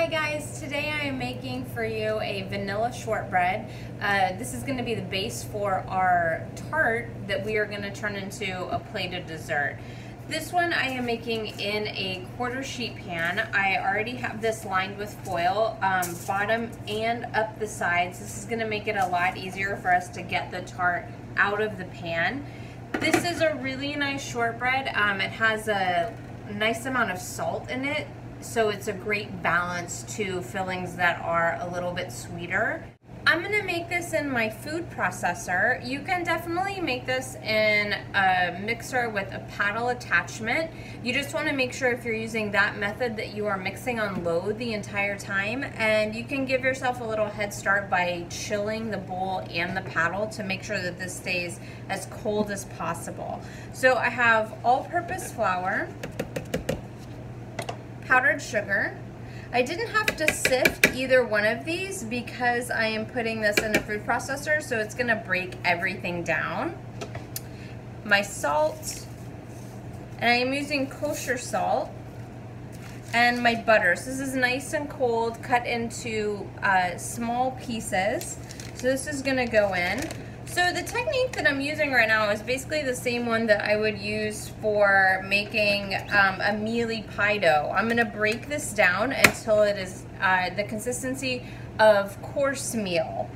guys, today I am making for you a vanilla shortbread. This is going to be the base for our tart that we are going to turn into a plated dessert. This one I am making in a quarter sheet pan. I already have this lined with foil, bottom and up the sides. This is going to make it a lot easier for us to get the tart out of the pan. This is a really nice shortbread. It has a nice amount of salt in it, so it's a great balance to fillings that are a little bit sweeter. I'm gonna make this in my food processor. You can definitely make this in a mixer with a paddle attachment. You just wanna make sure if you're using that method that you are mixing on low the entire time, and you can give yourself a little head start by chilling the bowl and the paddle to make sure that this stays as cold as possible. So I have all-purpose flour, powdered sugar. I didn't have to sift either one of these because I am putting this in a food processor, so it's gonna break everything down. My salt, and I am using kosher salt, and my butter. So this is nice and cold, cut into small pieces. So this is gonna go in. So the technique that I'm using right now is basically the same one that I would use for making a mealy pie dough. I'm gonna break this down until it is the consistency of coarse meal.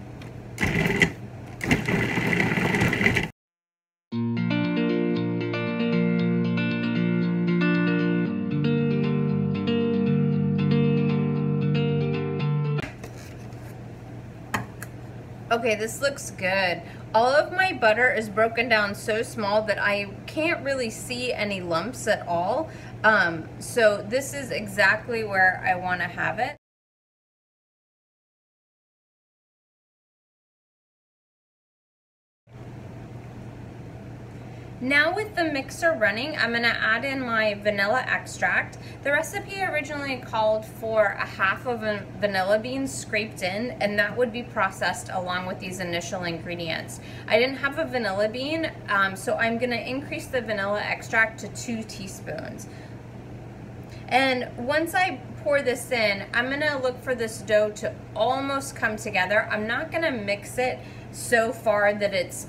Okay, this looks good. All of my butter is broken down so small that I can't really see any lumps at all. So this is exactly where I want to have it. Now with the mixer running, I'm gonna add in my vanilla extract. The recipe originally called for a half of a vanilla bean scraped in, and that would be processed along with these initial ingredients. I didn't have a vanilla bean, so I'm gonna increase the vanilla extract to 2 teaspoons. And once I pour this in, I'm gonna look for this dough to almost come together. I'm not gonna mix it so far that it's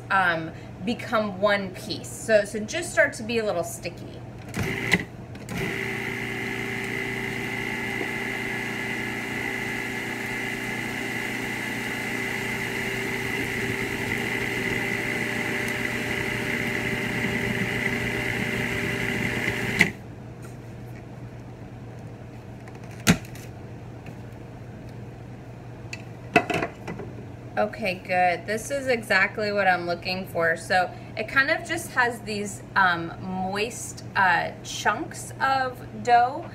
become one piece. So just start to be a little sticky. Okay, good. This is exactly what I'm looking for. So it kind of just has these moist chunks of dough.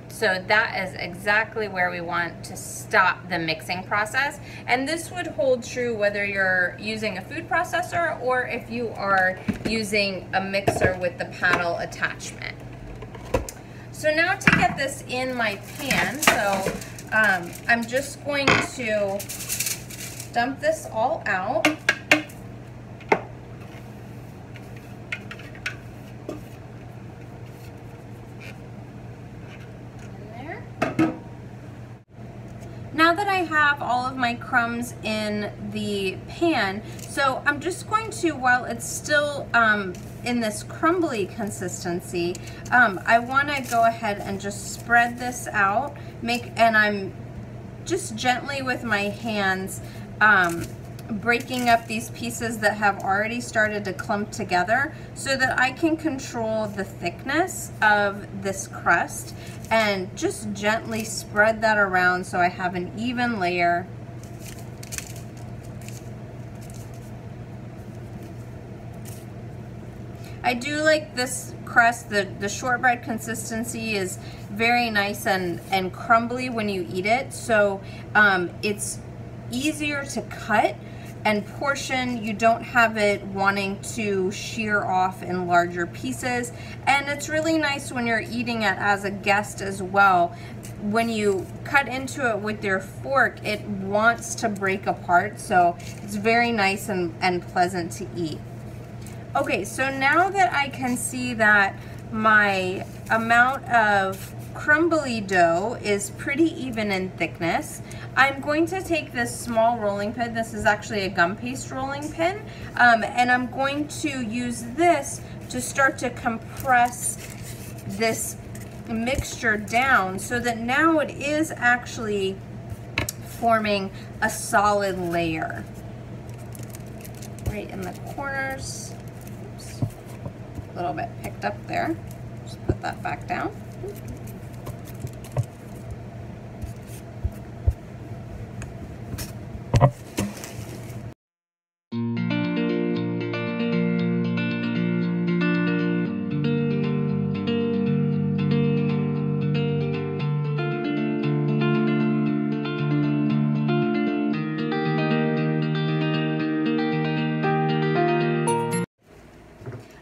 So that is exactly where we want to stop the mixing process. And this would hold true whether you're using a food processor or if you are using a mixer with the paddle attachment. So now to get this in my pan, so I'm just going to dump this all out. There. Now that I have all of my crumbs in the pan, so I'm just going to, while it's still in this crumbly consistency, I want to go ahead and just spread this out, and I'm just gently with my hands breaking up these pieces that have already started to clump together so that I can control the thickness of this crust, and just gently spread that around so I have an even layer. I do like this crust. The shortbread consistency is very nice and crumbly when you eat it, so it's easier to cut and portion. You don't have it wanting to shear off in larger pieces, and it's really nice when you're eating it as a guest as well. When you cut into it with your fork, it wants to break apart, so it's very nice and pleasant to eat. Okay, so now that I can see that my amount of crumbly dough is pretty even in thickness, I'm going to take this small rolling pin. This is actually a gum paste rolling pin, and I'm going to use this to start to compress this mixture down so that now it is actually forming a solid layer right in the corners. Oops. A little bit picked up there. Just put that back down.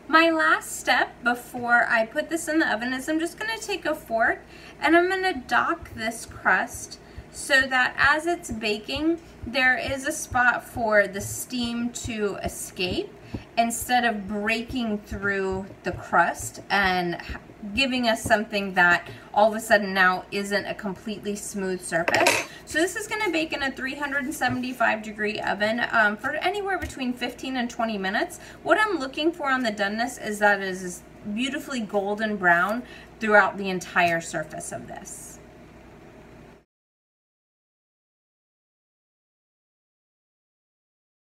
My last step before I put this in the oven is I'm just going to take a fork and I'm going to dock this crust so that as it's baking, there is a spot for the steam to escape instead of breaking through the crust and giving us something that all of a sudden now isn't a completely smooth surface. So this is going to bake in a 375-degree oven for anywhere between 15 and 20 minutes. What I'm looking for on the doneness is that it is beautifully golden brown throughout the entire surface of this.